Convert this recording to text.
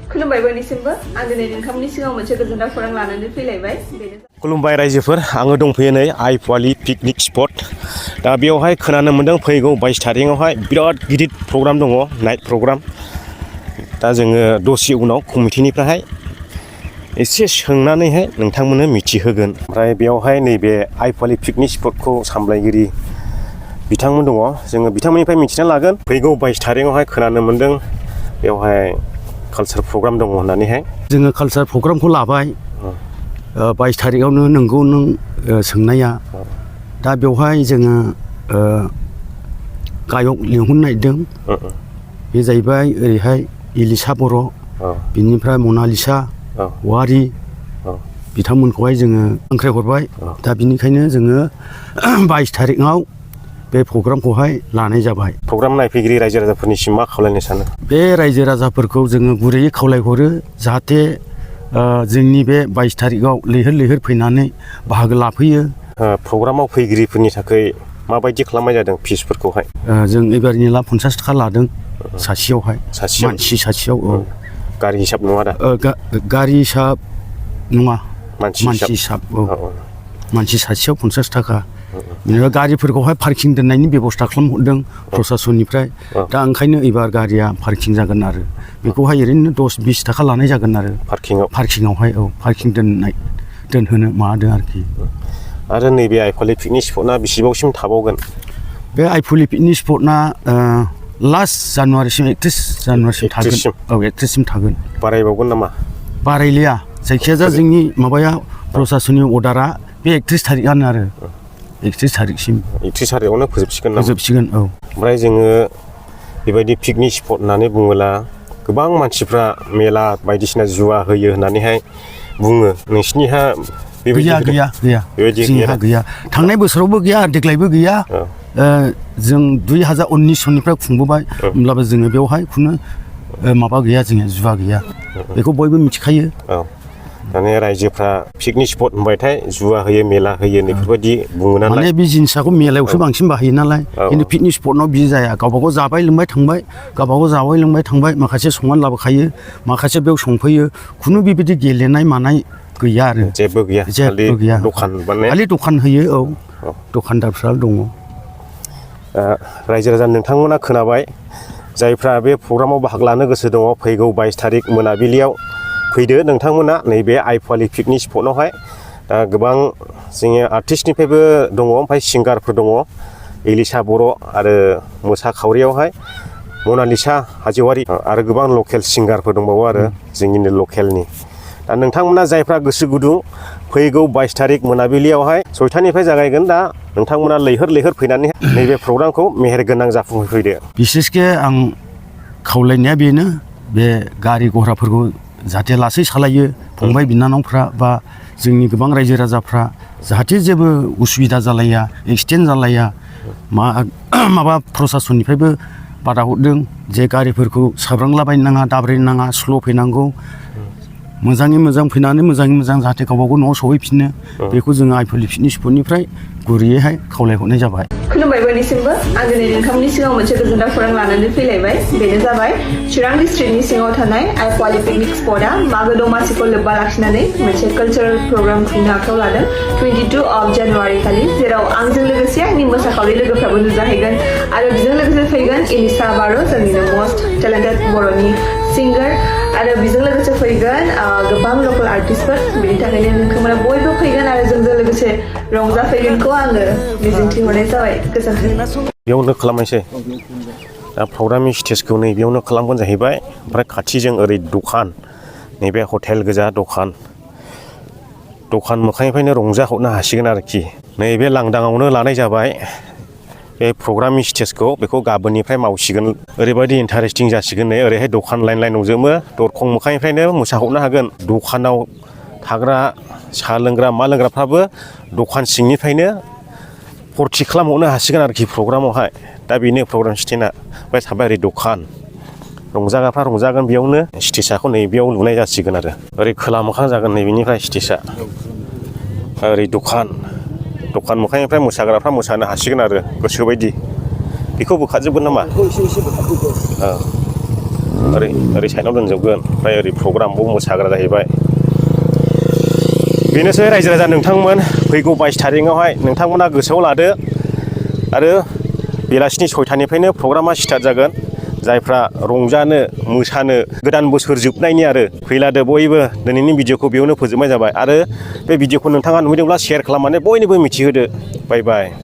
खुलुमबाय बयनिसिमबो आं दिनै नोंथांमोननि सिगाङाव मोनसे गोजोनथाव खौरां लानानै फैलायबाय खुलुमबाय रायजोफोर आङो दंफैयो नै आइपुवालि पिकनिक स्पट दा बेयावहाय खोनानो मोन्दों फैगौ 22 थारिखआवहाय बिराद गिदिर प्रग्राम दङ नाइट प्रग्राम दा जोङो दसे उनाव कमिटिनिफ्रायहाय एसे सोंनानैहाय नोंथांमोननो मिथिहोगोन ओमफ्राय बेयावहाय नैबे आइपुवालि पिकनिक स्पटखौ सामलायगिरि बिथांमोन दङ जोङो बिथांमोननिफ्राय मिथिना लागोन फैगौ 22 थारिखआवहाय खोनानो मोन्दों बेवहाय कालचार प्रग्राम दङ होननानैहाय जोङो कालचार प्रग्रामखौ लाबाय 22 थारिखआवनो नोंगौ नों सोंनाया दा बेवहाय जोङो गायक लिंहरनो नागिरदों बे जाहैबाय ओरैहाय इलिसा बर' बिनिफ्राय मनालिसा वारि बिथांमोनखौहाय जोङो हांख्रायहरबाय दा बिनिखायनो जोङो 22 थारिखआव बे प्रग्रामखौहाय लानाय जाबाय प्रग्राम नायफैगिरि रायजो राजाफोरनिसिम मा खावलायनो सानो बे रायजो राजाफोरखौ जोङो गुरैयै खावलायहरो जाहाथे जोंनि बे 22 थारिखआव लैहोर लैहोर फैनानै बाहागो लाफैयो प्रग्रामाव फैगिरिफोरनि थाखाय माबायदि खालामनाय जादों फिसफोरखौहाय जों एबारनि 50 थाखा लादों सासेयावहाय मानसि सासेयाव गारि हिसाब नङा दा गारि हिसाब नङा मानसि हिसाब मानसि सासेयाव 50 थाखा बिनिफ्राय गारिफोरखौहाय पार्किं दोननायनि बेबस्था खालामहरदों प्रसासननिफ्राय दा ओंखायनो एबार गारिया पार्किं जागोन आरो बेखौहाय ओरैनो 10-20 थाखा लानाय जागोन आरो पार्किंआवहाय पार्किं दोनहोनो माबादों आरोखि आरो नैबे आइपुवालि पिकनिक स्पटना बेसेबांसिम थाबावगोन बे आइपुवालि पिकनिक स्पटना लास्ट जानुवारिसिम 31 जानुवारिसिम थागोन 31सिम थागोन बारायबावगोन नामा बारायलिया जायखिजाया जोंनि माबाया प्रसासननि अर्डारा बे 31 थारिखआनो आरो 31 थारिखसिम 31 थारिखआवनो फोजोबसिगोन औ ओमफ्राय जोङो बेबायदि पिकनिक स्पट होननानै बुङोब्ला गोबां मानसिफ्रा मेला बायदिसिना जुवा होयो होननानैहाय बुङो नोंसिनिहा जोंहा गैया थांनाय बोसोरावबो गैया देग्लायबो गैया जों 2019 सननिफ्राय खुंबोबाय होमब्लाबो जोङो बेवहाय खुनु माबा गैया जोंहा जुवा गैया बेखौ बयबो मिथिखायो माने रायजोफ्रा पिकनिक स्पट होनबाथाय जुवा होयो मेला होयो बेफोरबायदि बुङो नालाय माने बे जिनिसखौ मेलायावसो बांसिन बाहायो नालाय खिन्थु पिकनिक स्पटनाव बिदि जाया गावबागाव जाबाय लोंबाय थांबाय गावबागाव जाबाय लोंबाय थांबाय माखासे संनानै लाबोखायो माखासे बेयाव संफैयो खुनु बेबायदि गेलेनाय मानाय गैया आरो जेबो गैया खालि दखान होयो दखानदारफ्रा दङ रायजो राजा नोंथांमोना खोनाबाय जायफ्रा बे प्रग्रामाव बाहागो लानो गोसो दङ फैगौ 22 थारिख मोनाबिलियाव फैदो नोंथांमोना नैबे आइपुवालि पिकनिक स्पटआवहाय दा गोबां जोंनि आर्टिस्टनिफ्रायबो दङ ओमफ्राय सिंगारफोर दङ इलिसा बर' आरो मोसाखावरियावहाय मनालिसा हाज'वारि आरो गोबां लकेल सिंगारफोर दंबावो आरो जोंनिनो लकेलनि दा नोंथांमोना जायफ्रा गोसो गुदुं फैगौ 22 थारिख मोनाबिलियावहाय 6टानिफ्राय जागायगोन दा नोंथांमोना लैहोर लैहोर फैनानै नैबे प्रग्रामखौ मेहेरगोनां जाफुंहोफैदो बिसेसके आं खावलायनाया बेनो बे गारि घराफोरखौ जाहाथे लासै सालायो फंबाय बिनानावफ्रा बा जोंनि गोबां रायजो राजाफ्रा जाहाथे जेबो उसुबिदा जालाया एक्सिडेन्ट जालाया माबा प्रसासननिफ्रायबो बादा हरदों जे गारिफोरखौ साब्रांलाबायनो नाङा दाब्रायनो नाङा स्ल' फैनांगौ मोजाङै मोजां फैनानै मोजाङै मोजां जाहाथे गावबागाव न'आव सहैफिनो बेखौ जोङो आइपुवालि पिकनिक स्पटनिफ्राय गुरैयैहाय खावलायहरनाय जाबाय खुलुमबाय बयनिसिमबो आं दिनै नोंथांमोननि सिगाङाव मोनसे गोजोनथाव खौरां लानानै फैलायबाय बेनो जाबाय चिरां डिस्ट्रिक्टनि सिङाव थानाय आइपुवालि पिकनिक स्पटआ मागो दमासिखौ लोब्बा लाखिनानै मोनसे कालचारेल प्रग्राम खुंनो आखायाव लादों 22 जानुवारि खालि जेराव आंजों लोगोसे आंनि मोसाखावरि लोगोफ्राबो नुजाहैगोन आरो बेजों लोगोसे फैगोन इलिसा बर' जोंनिनो मस्ट टेलेन्टेड बर'नि सिंगार आरो बेजों लोगोसे फैगोन गोबां लकेल आर्टिस्टफोर बेनि थाखायनो नोंथांमोना बयबो फैगोन आरो जोंजों लोगोसे रंजाफैगोनखौ आङो मिजिंथिहरनाय जाबाय गोजोन्थों बेयावनो खालामनोसै दा प्रग्रामनि स्टेजखौ नैबेयावनो खालामगोन जाहैबाय ओमफ्राय खाथिजों ओरै दखान नैबे हटेल गोजा दखान मोखांनिफ्रायनो रंजाहरनो हासिगोन आरोखि नैबे लांदाङावनो लानाय जाबाय बे प्रग्रामनि स्टेजखौ बेखौ गाबोननिफ्राय मावसिगोन ओरैबायदि इन्टारेस्टिं जासिगोन नै ओरैहाय दखान लाइन दंजोबो दरखं मोखांनिफ्रायनो मोसाहरनो हागोन दखानाव थाग्रा साहा लोंग्रा मा लोंग्राफ्राबो दखान सिंनिफ्रायनो फुरथि खालामहरनो हासिगोन आरोखि प्रग्रामावहाय दा बेनो प्रग्राम स्टेजआ ओमफ्राय थाबाय ओरै दखान रंजाग्राफ्रा रंजागोन बेयावनो स्टेजखौ नैबेयाव लुनाय जासिगोन आरो ओरै खोला मोखां जागोन नैबेनिफ्राय स्टेजआ ओरै दखान मोखांनिफ्राय मोसाग्राफ्रा मोसानो हासिगोन आरो गोसोबायदि बेखौ बोखाजोबगोन नामा ओरै साइडआव दोनजोबगोन ओमफ्राय ओरै प्रग्रामखौ मोसाग्रा जाहैबाय बेनोसै रायजो राजा नोंथांमोन फैगौ 22 थारिखआवहाय नोंथांमोना गोसोआव लादो आरो बेलासिनि 6थानिफ्रायनो प्रग्रामा स्टार्ट जागोन जायफ्रा रंजानो मोसानो गोदान बोसोर जोबनायनि आरो फैलादो बयबो दिनैनि भिडिअखौ बेयावनो फोजोबनाय जाबाय आरो बे भिडिअखौ नोंथाङा नुदोंब्ला शेयार खालामनानै बयनोबो मिथिहोदो बाय बाय